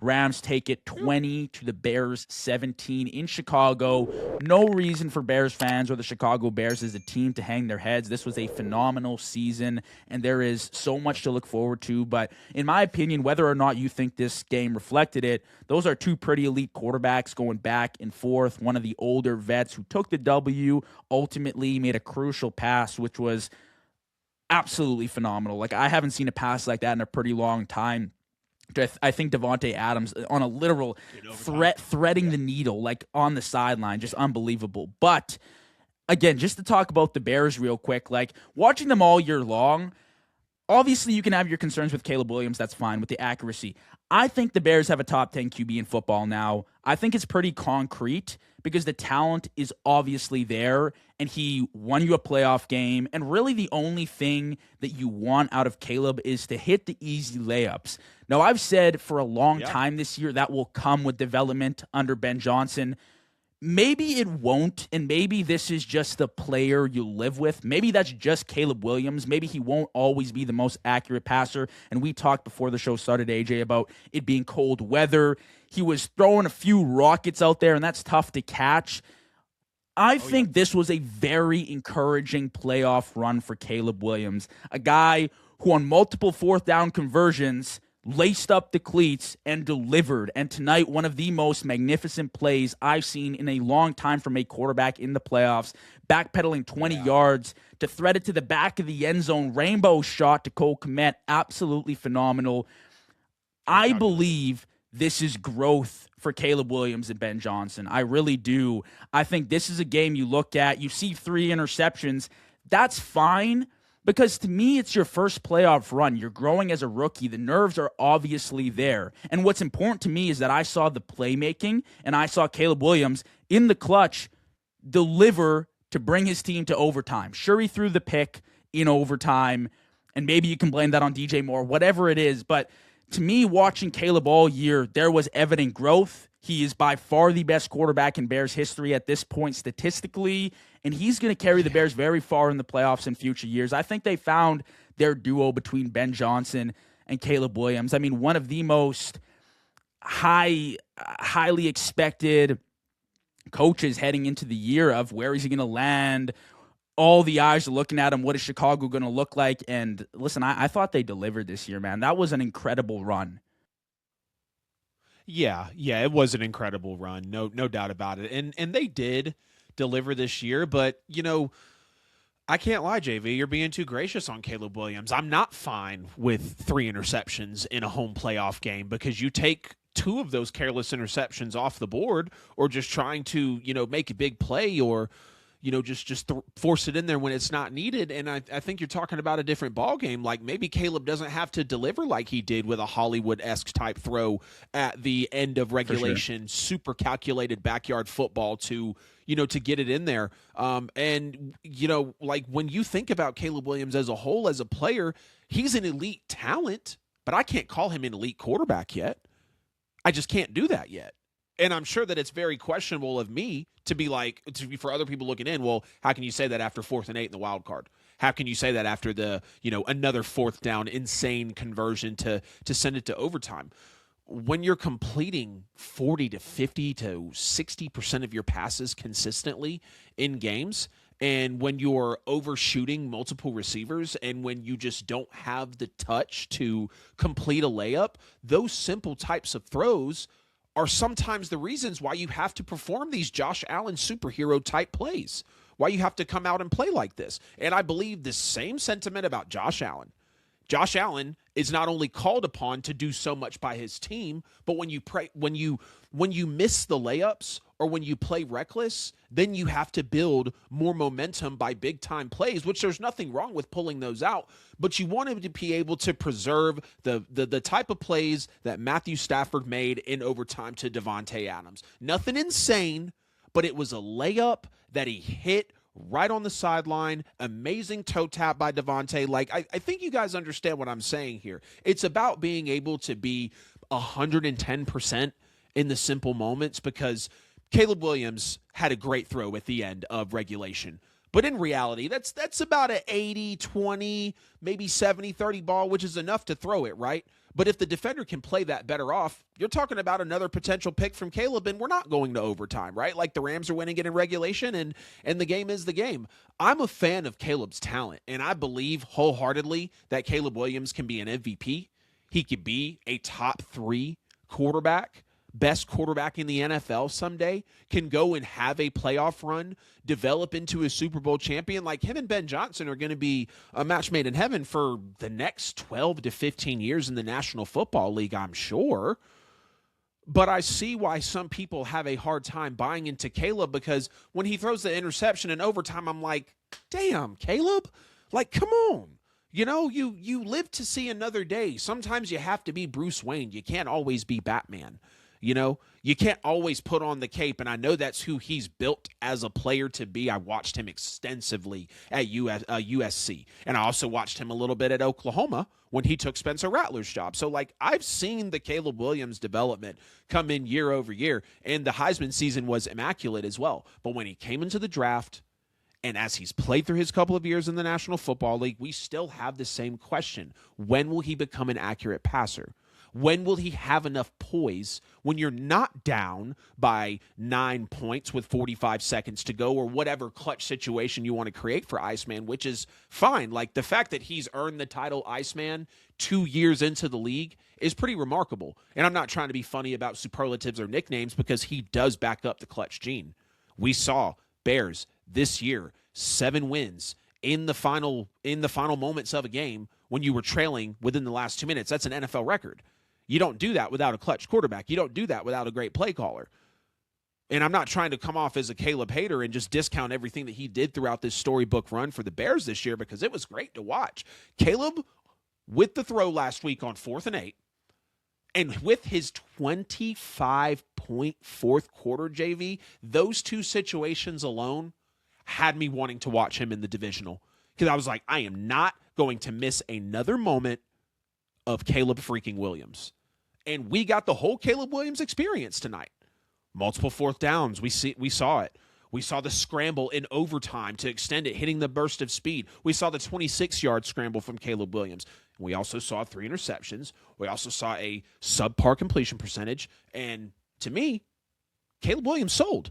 Rams take it 20 to the Bears 17 in Chicago. No reason for Bears fans or the Chicago Bears as a team to hang their heads. This was a phenomenal season, and there is so much to look forward to. But in my opinion, whether or not you think this game reflected it, those are two pretty elite quarterbacks going back and forth. One of the older vets who took the W ultimately made a crucial pass, which was absolutely phenomenal. Like, I haven't seen a pass like that in a pretty long time. I think Davante Adams on a literal threading the needle, like on the sideline, just unbelievable. But again, just to talk about the Bears real quick, like watching them all year long, obviously you can have your concerns with Caleb Williams. That's fine with the accuracy. I think the Bears have a top 10 QB in football now. I think it's pretty concrete because the talent is obviously there, and he won you a playoff game. And really the only thing that you want out of Caleb is to hit the easy layups. Now, I've said for a long time this year that will come with development under Ben Johnson. Maybe it won't, and maybe this is just the player you live with. Maybe that's just Caleb Williams. Maybe he won't always be the most accurate passer. And we talked before the show started, AJ, about it being cold weather. He was throwing a few rockets out there, and that's tough to catch. I think this was a very encouraging playoff run for Caleb Williams, a guy who on multiple fourth down conversions laced up the cleats and delivered. And tonight, one of the most magnificent plays I've seen in a long time from a quarterback in the playoffs, backpedaling 20 yards to thread it to the back of the end zone, rainbow shot to Cole Kmet, absolutely phenomenal. I believe this is growth for Caleb Williams and Ben Johnson. I really do. I think this is a game you look at, you see 3 interceptions, that's fine. Because to me, it's your first playoff run. You're growing as a rookie. The nerves are obviously there. And what's important to me is that I saw the playmaking, and I saw Caleb Williams in the clutch deliver to bring his team to overtime. Sure, he threw the pick in overtime, and maybe you can blame that on DJ Moore, whatever it is. But to me, watching Caleb all year, there was evident growth. He is by far the best quarterback in Bears history at this point statistically, and he's going to carry the Bears very far in the playoffs in future years. I think they found their duo between Ben Johnson and Caleb Williams. I mean, one of the most highly expected coaches heading into the year of where is he going to land. All the eyes are looking at him. What is Chicago going to look like? And listen, I thought they delivered this year, man. That was an incredible run. Yeah, it was an incredible run, no doubt about it. And they did deliver this year, but, you know, I can't lie, JV, you're being too gracious on Caleb Williams. I'm not fine with 3 interceptions in a home playoff game because you take 2 of those careless interceptions off the board or just trying to, you know, make a big play or, you know, just force it in there when it's not needed. And I think you're talking about a different ball game. Like maybe Caleb doesn't have to deliver like he did with a Hollywood-esque type throw at the end of regulation, super calculated backyard football to, you know, to get it in there. And, you know, like when you think about Caleb Williams as a whole, as a player, he's an elite talent, but I can't call him an elite quarterback yet. I just can't do that yet. And I'm sure that it's very questionable of me to be like, for other people looking in, well, how can you say that after 4th and 8 in the wild card? How can you say that after the, you know, another 4th down insane conversion to send it to overtime? When you're completing 40 to 50 to 60% of your passes consistently in games, and when you're overshooting multiple receivers, and when you just don't have the touch to complete a layup, those simple types of throws are sometimes the reasons why you have to perform these Josh Allen superhero type plays, why you have to come out and play like this. And I believe the same sentiment about Josh Allen. Josh Allen is not only called upon to do so much by his team, but when you miss the layups or when you play reckless, then you have to build more momentum by big time plays, which there's nothing wrong with pulling those out, but you want him to be able to preserve the type of plays that Matthew Stafford made in overtime to Davante Adams. Nothing insane, but it was a layup that he hit right on the sideline. Amazing toe tap by Davante. Like, I think you guys understand what I'm saying here. It's about being able to be 110% in the simple moments, because Caleb Williams had a great throw at the end of regulation. But in reality, that's about an 80-20, maybe 70-30 ball, which is enough to throw it, right? But if the defender can play that better off, you're talking about another potential pick from Caleb, and we're not going to overtime, right? Like the Rams are winning it in regulation, and the game is the game. I'm a fan of Caleb's talent, and I believe wholeheartedly that Caleb Williams can be an MVP. He could be a top 3 quarterback. Best quarterback in the NFL someday, can go and have a playoff run, develop into a Super Bowl champion. Like him and Ben Johnson are going to be a match made in heaven for the next 12 to 15 years in the National Football League, I'm sure. But I see why some people have a hard time buying into Caleb, because when he throws the interception in overtime, I'm like, damn, Caleb? Like, come on. You know, you live to see another day. Sometimes you have to be Bruce Wayne. You can't always be Batman. You know, you can't always put on the cape, and I know that's who he's built as a player to be. I watched him extensively at USC, and I also watched him a little bit at Oklahoma when he took Spencer Rattler's job. So, like, I've seen the Caleb Williams development come in year over year, and the Heisman season was immaculate as well. But when he came into the draft, and as he's played through his couple of years in the National Football League, we still have the same question. When will he become an accurate passer? When will he have enough poise when you're not down by 9 points with 45 seconds to go, or whatever clutch situation you want to create for Iceman, which is fine. Like the fact that he's earned the title Iceman 2 years into the league is pretty remarkable. And I'm not trying to be funny about superlatives or nicknames, because he does back up the clutch gene. We saw Bears this year, 7 wins in the final moments of a game when you were trailing within the last 2 minutes. That's an NFL record. You don't do that without a clutch quarterback. You don't do that without a great play caller. And I'm not trying to come off as a Caleb hater and just discount everything that he did throughout this storybook run for the Bears this year, because it was great to watch. Caleb, with the throw last week on 4th and 8, and with his 25-point fourth quarter, JV, those 2 situations alone had me wanting to watch him in the divisional, because I was like, I am not going to miss another moment of Caleb freaking Williams. And we got the whole Caleb Williams experience tonight. Multiple 4th downs. We saw it. We saw the scramble in overtime to extend it, hitting the burst of speed. We saw the 26-yard scramble from Caleb Williams. We also saw 3 interceptions. We also saw a subpar completion percentage. And to me, Caleb Williams sold.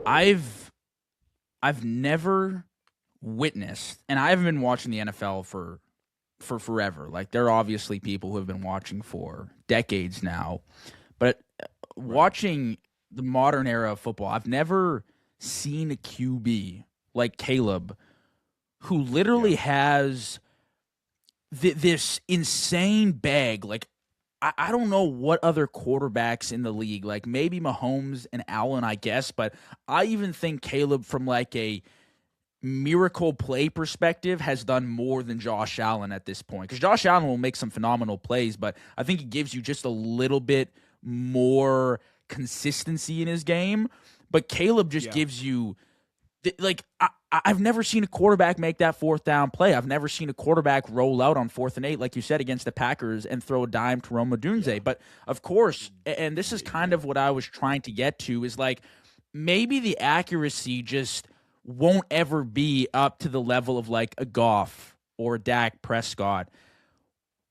I've never witnessed, and I haven't been watching the NFL for forever. Like, there are obviously people who have been watching for decades now, but watching the modern era of football, I've never seen a QB like Caleb, who literally has this insane bag. Like, I don't know what other quarterbacks in the league, like maybe Mahomes and Allen, I guess, but I even think Caleb, from like a miracle play perspective, has done more than Josh Allen at this point. Because Josh Allen will make some phenomenal plays, but I think he gives you just a little bit more consistency in his game. But Caleb just gives you, like, I've never seen a quarterback make that 4th down play. I've never seen a quarterback roll out on 4th and 8, like you said, against the Packers and throw a dime to Rome Odunze. Yeah. But of course, and this is kind of what I was trying to get to, is like, maybe the accuracy just won't ever be up to the level of like a Goff or a Dak Prescott.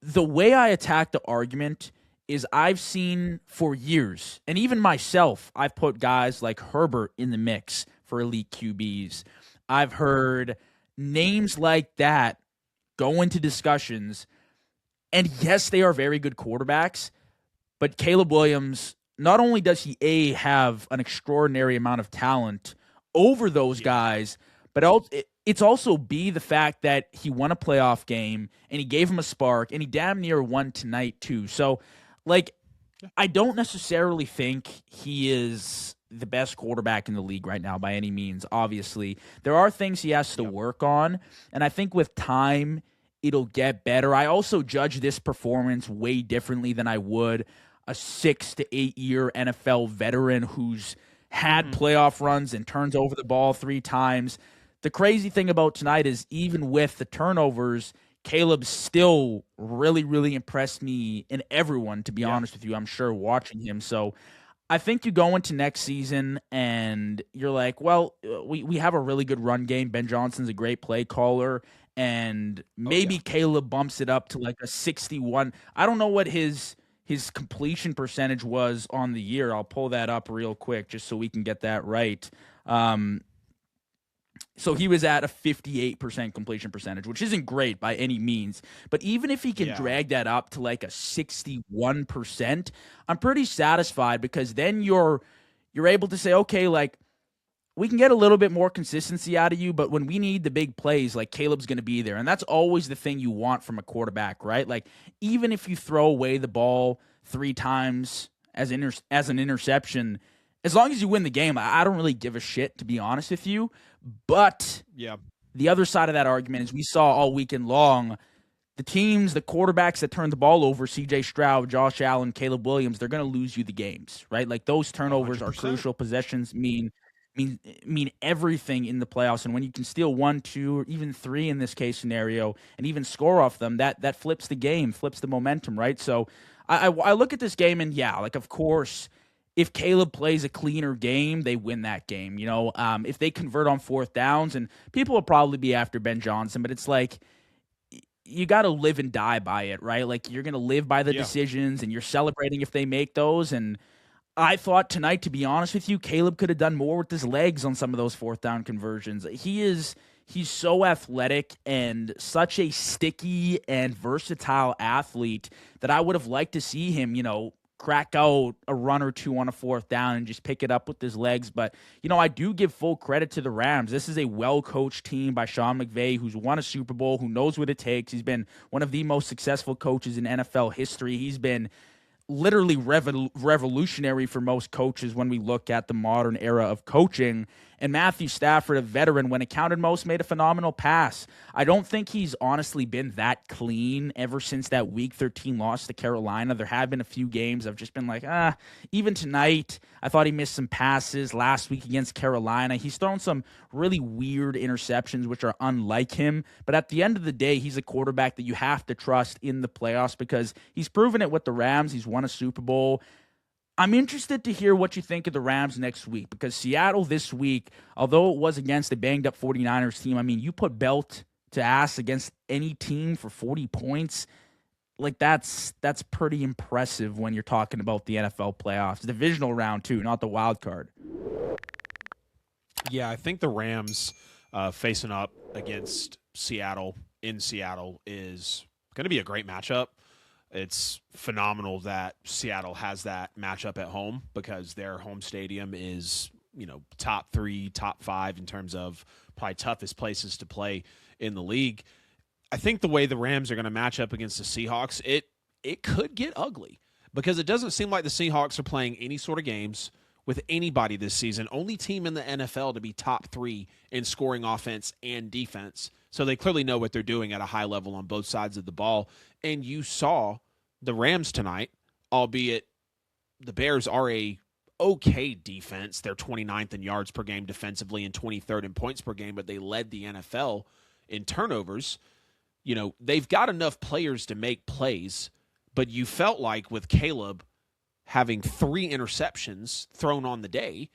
The way I attack the argument is, I've seen for years, and even myself, I've put guys like Herbert in the mix for elite QBs. I've heard names like that go into discussions, and yes, they are very good quarterbacks, but Caleb Williams, not only does he have an extraordinary amount of talent over those guys, but it's also the fact that he won a playoff game, and he gave him a spark, and he damn near won tonight too. So, like, I don't necessarily think he is the best quarterback in the league right now by any means. Obviously, there are things he has to work on, and I think with time it'll get better. I also judge this performance way differently than I would a 6 to 8 year NFL veteran who's had playoff runs and turns over the ball 3 times. The crazy thing about tonight is, even with the turnovers, Caleb still really, really impressed me and everyone, to be honest with you, I'm sure, watching him. So I think you go into next season and you're like, well, we have a really good run game. Ben Johnson's a great play caller, and maybe Caleb bumps it up to like a 61. I don't know what his completion percentage was on the year. I'll pull that up real quick just so we can get that right. So he was at a 58% completion percentage, which isn't great by any means. But even if he can drag that up to like a 61%, I'm pretty satisfied, because then you're able to say, okay, like, we can get a little bit more consistency out of you, but when we need the big plays, like, Caleb's going to be there. And that's always the thing you want from a quarterback, right? Like, even if you throw away the ball 3 times as an interception, as long as you win the game, I don't really give a shit, to be honest with you. But the other side of that argument is we saw all weekend long, the quarterbacks that turn the ball over, C.J. Stroud, Josh Allen, Caleb Williams, they're going to lose you the games, right? Like, those turnovers 100%. are crucial. Possessions mean everything in the playoffs. And when you can steal 1, 2, or even 3 in this case scenario, and even score off them, that flips the game, flips the momentum, right? So I look at this game and, like, of course, if Caleb plays a cleaner game, they win that game. If they convert on 4th downs, and people will probably be after Ben Johnson, but it's like, you got to live and die by it, right? Like, you're going to live by the decisions, and you're celebrating if they make those. And I thought tonight, to be honest with you, Caleb could have done more with his legs on some of those 4th down conversions. He's so athletic and such a sticky and versatile athlete that I would have liked to see him, crack out a run or 2 on a 4th down and just pick it up with his legs. But, I do give full credit to the Rams. This is a well-coached team by Sean McVay, who's won a Super Bowl, who knows what it takes. He's been one of the most successful coaches in NFL history. He's been literally revolutionary for most coaches when we look at the modern era of coaching. And Matthew Stafford, a veteran, when it counted most, made a phenomenal pass. I don't think he's honestly been that clean ever since that Week 13 loss to Carolina. There have been a few games I've just been like, even tonight, I thought he missed some passes last week against Carolina. He's thrown some really weird interceptions, which are unlike him. But at the end of the day, he's a quarterback that you have to trust in the playoffs, because he's proven it with the Rams. He's won a Super Bowl. I'm interested to hear what you think of the Rams next week, because Seattle this week, although it was against a banged-up 49ers team, I mean, you put belt to ass against any team for 40 points. Like, that's pretty impressive when you're talking about the NFL playoffs. Divisional round, too, not the wild card. Yeah, I think the Rams facing up against Seattle in Seattle is going to be a great matchup. It's phenomenal that Seattle has that matchup at home, because their home stadium is, top 3, top 5 in terms of probably toughest places to play in the league. I think the way the Rams are going to match up against the Seahawks, it could get ugly, because it doesn't seem like the Seahawks are playing any sort of games with anybody this season. Only team in the NFL to be top 3 in scoring offense and defense. So they clearly know what they're doing at a high level on both sides of the ball. And you saw the Rams tonight, albeit the Bears are a okay defense. They're 29th in yards per game defensively and 23rd in points per game, but they led the NFL in turnovers. They've got enough players to make plays, but you felt like with Caleb having 3 interceptions thrown on the day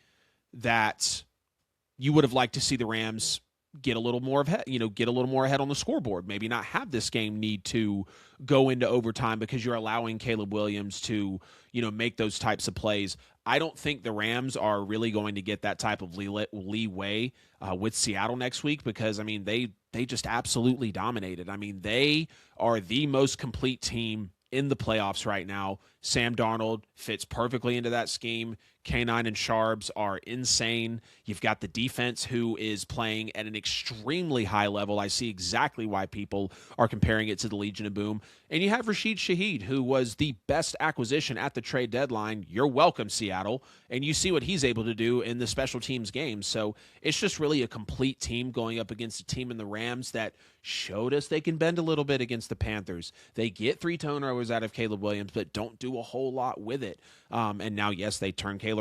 that you would have liked to see the Rams get a little more ahead on the scoreboard. Maybe not have this game need to go into overtime, because you're allowing Caleb Williams to, make those types of plays. I don't think the Rams are really going to get that type of leeway with Seattle next week, because, they just absolutely dominated. They are the most complete team in the playoffs right now. Sam Darnold fits perfectly into that scheme. K9 and Sharps are insane. You've got the defense, who is playing at an extremely high level. I see exactly why people are comparing it to the Legion of Boom. And you have Rashid Shaheed, who was the best acquisition at the trade deadline. You're welcome, Seattle. And you see what he's able to do in the special teams games. So it's just really a complete team going up against a team in the Rams that showed us they can bend a little bit against the Panthers. They get 3 turnovers out of Caleb Williams, but don't do a whole lot with it. And now, yes, they turn Caleb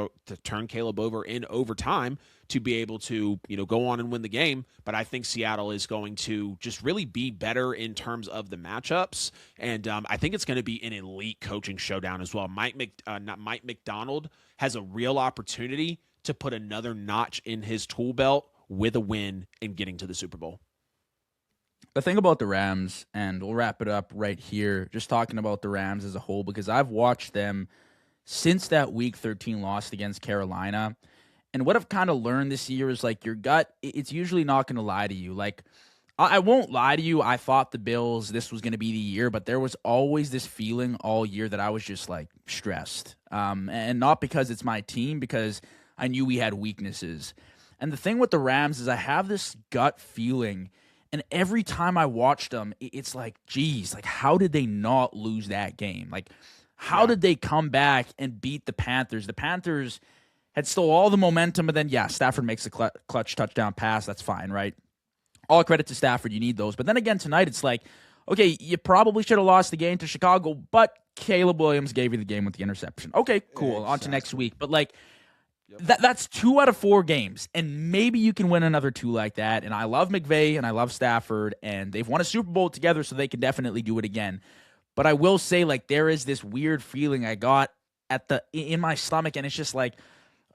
Caleb over in overtime to be able to, go on and win the game. But I think Seattle is going to just really be better in terms of the matchups. And I think it's going to be an elite coaching showdown as well. Mike McDonald has a real opportunity to put another notch in his tool belt with a win and getting to the Super Bowl. The thing about the Rams, and we'll wrap it up right here, just talking about the Rams as a whole, because I've watched them since that Week 13 loss against Carolina. And what I've kind of learned this year is, like, your gut, it's usually not going to lie to you. Like, I won't lie to you, I thought the Bills, this was going to be the year, but there was always this feeling all year that I was just, like, stressed. And not because it's my team, because I knew we had weaknesses. And the thing with the Rams is I have this gut feeling, and every time I watch them, it's like, geez, like, how did they not lose that game? Like, how did they come back and beat the Panthers? The Panthers had still all the momentum, but then, Stafford makes a clutch touchdown pass. That's fine, right? All credit to Stafford. You need those. But then again, tonight, it's like, okay, you probably should have lost the game to Chicago, but Caleb Williams gave you the game with the interception. Okay, cool. Exactly. On to next week. But, like, that's 2 out of 4 games, and maybe you can win another 2 like that. And I love McVay, and I love Stafford, and they've won a Super Bowl together, so they can definitely do it again. But I will say, like, there is this weird feeling I got in my stomach, and it's just like,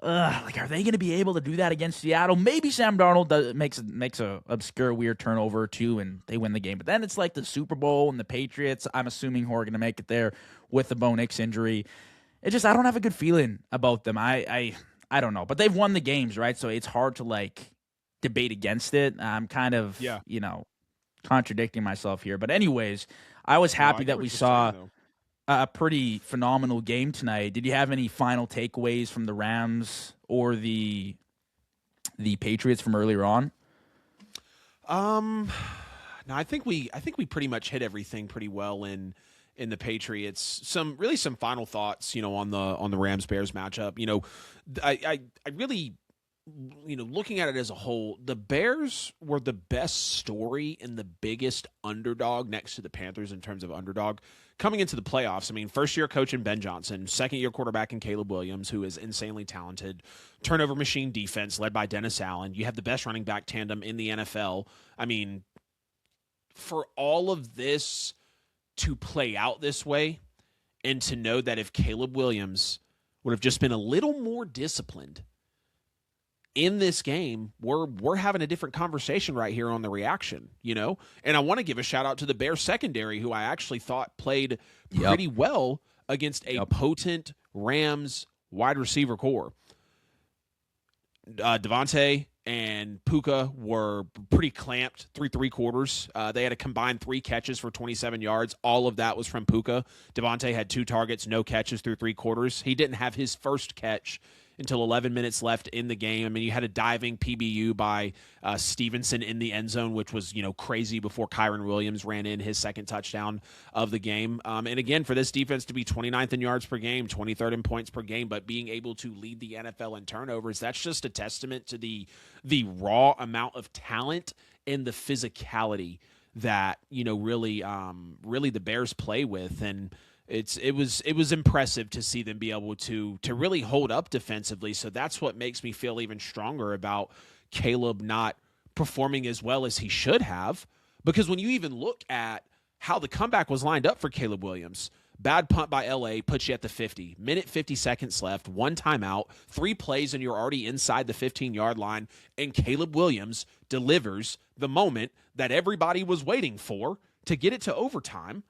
like, are they going to be able to do that against Seattle? Maybe Sam Darnold makes a obscure, weird turnover or two, and they win the game. But then it's like the Super Bowl and the Patriots, I'm assuming, who are going to make it there with the Bo Nix injury. I don't have a good feeling about them. I don't know, but they've won the games, right? So it's hard to, like, debate against it. I'm kind of, contradicting myself here. But anyways, I was happy that we saw a pretty phenomenal game tonight. Did you have any final takeaways from the Rams or the Patriots from earlier on? No, I think we pretty much hit everything pretty well in the Patriots. Some final thoughts, on the Rams Bears matchup. I really, looking at it as a whole, the Bears were the best story and the biggest underdog next to the Panthers in terms of underdog coming into the playoffs. I mean, first-year coach in Ben Johnson, second-year quarterback in Caleb Williams, who is insanely talented, turnover machine defense led by Dennis Allen. You have the best running back tandem in the NFL. I mean, for all of this to play out this way, and to know that if Caleb Williams would have just been a little more disciplined in this game, we're having a different conversation right here on the reaction, And I want to give a shout out to the Bears secondary, who I actually thought played pretty well against a potent Rams wide receiver core. Davante and Puka were pretty clamped through 3 quarters. They had a combined 3 catches for 27 yards. All of that was from Puka. Davante had 2 targets, no catches through 3 quarters. He didn't have his first catch until 11 minutes left in the game. I mean, you had a diving PBU by Stevenson in the end zone, which was, crazy before Kyron Williams ran in his second touchdown of the game. And again, for this defense to be 29th in yards per game, 23rd in points per game, but being able to lead the NFL in turnovers, that's just a testament to the raw amount of talent and the physicality that, really the Bears play with. And it was impressive to see them be able to really hold up defensively. So that's what makes me feel even stronger about Caleb not performing as well as he should have. Because when you even look at how the comeback was lined up for Caleb Williams, bad punt by LA puts you at the 50. Minute 50 seconds left, 1 timeout, 3 plays, and you're already inside the 15-yard line. And Caleb Williams delivers the moment that everybody was waiting for to get it to overtime.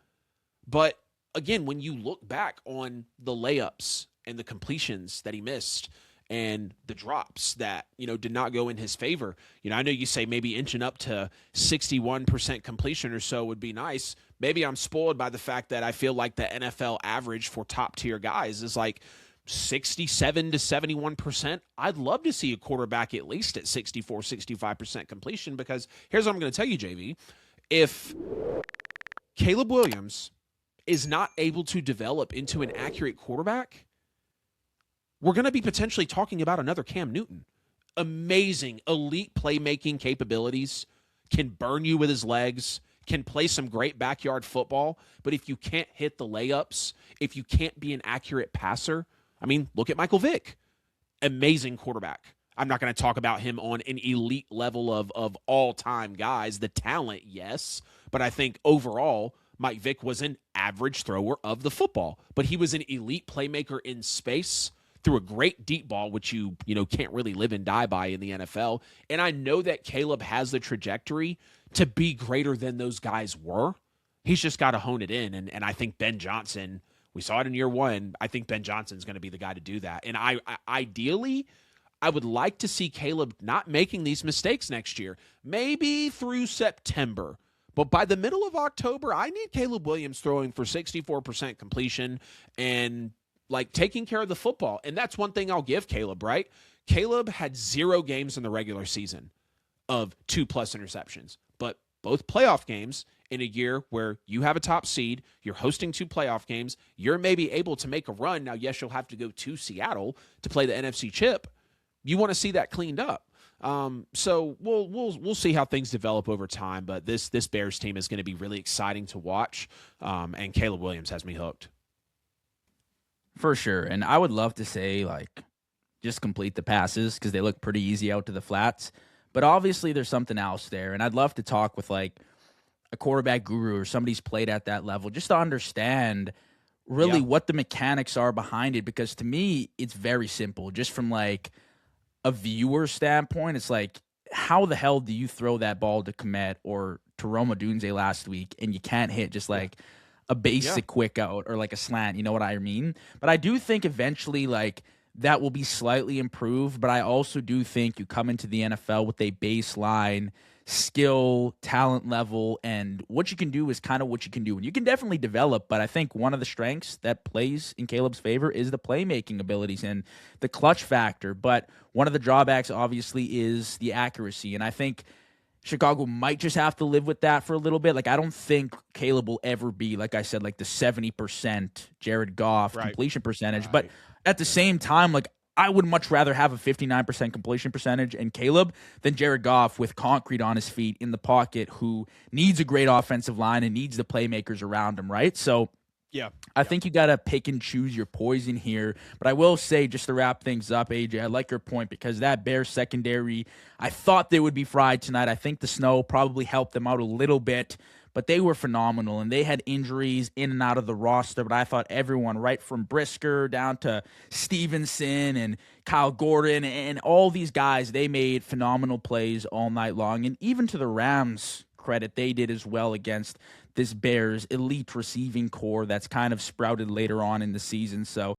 But again, when you look back on the layups and the completions that he missed and the drops that, did not go in his favor, I know you say maybe inching up to 61% completion or so would be nice. Maybe I'm spoiled by the fact that I feel like the NFL average for top tier guys is like 67 to 71%. I'd love to see a quarterback at least at 64, 65% completion, because here's what I'm going to tell you, JV. If Caleb Williams is not able to develop into an accurate quarterback, we're going to be potentially talking about another Cam Newton. Amazing, elite playmaking capabilities, can burn you with his legs, can play some great backyard football, but if you can't hit the layups, if you can't be an accurate passer, I mean, look at Michael Vick. amazing quarterback. I'm not going to talk about him on an elite level of all-time guys. The talent, yes, but I think overall Mike Vick was an average thrower of the football, but he was an elite playmaker in space through a great deep ball, which you can't really live and die by in the NFL. And I know that Caleb has the trajectory to be greater than those guys were. He's just got to hone it in. And I think Ben Johnson, we saw it in year one. I think Ben Johnson's going to be the guy to do that. And ideally, I would like to see Caleb not making these mistakes next year, maybe through September. But by the middle of October, I need Caleb Williams throwing for 64% completion and taking care of the football. And that's one thing I'll give Caleb, right? Caleb had 0 games in the regular season of 2+ interceptions, but both playoff games in a year where you have a top seed, you're hosting 2 playoff games, you're maybe able to make a run. Now, yes, you'll have to go to Seattle to play the NFC chip. You want to see that cleaned up. So we'll see how things develop over time, but this Bears team is going to be really exciting to watch. And Caleb Williams has me hooked. For sure. And I would love to say, just complete the passes because they look pretty easy out to the flats. But obviously there's something else there. And I'd love to talk with, a quarterback guru or somebody who's played at that level just to understand really what the mechanics are behind it. Because to me, it's very simple. Just from, a viewer standpoint, it's how the hell do you throw that ball to Komet or to Roma Dunze last week and you can't hit just a basic quick out or a slant, you know what I mean? But I do think eventually that will be slightly improved, but I also do think you come into the NFL with a baseline skill, talent level, and what you can do is kind of what you can do. And you can definitely develop, but I think one of the strengths that plays in Caleb's favor is the playmaking abilities and the clutch factor. But one of the drawbacks obviously is the accuracy, and I think Chicago might just have to live with that for a little bit. I don't think Caleb will ever be, like I said, the 70% Jared Goff completion percentage. Right. But at the same time, I would much rather have a 59% completion percentage in Caleb than Jared Goff with concrete on his feet in the pocket who needs a great offensive line and needs the playmakers around him, right? So I think you got to pick and choose your poison here. But I will say, just to wrap things up, AJ, I like your point because that Bears secondary, I thought they would be fried tonight. I think the snow probably helped them out a little bit, but they were phenomenal, and they had injuries in and out of the roster. But I thought everyone, right from Brisker down to Stevenson and Kyle Gordon and all these guys, they made phenomenal plays all night long. And even to the Rams' credit, they did as well against this Bears elite receiving core that's kind of sprouted later on in the season. So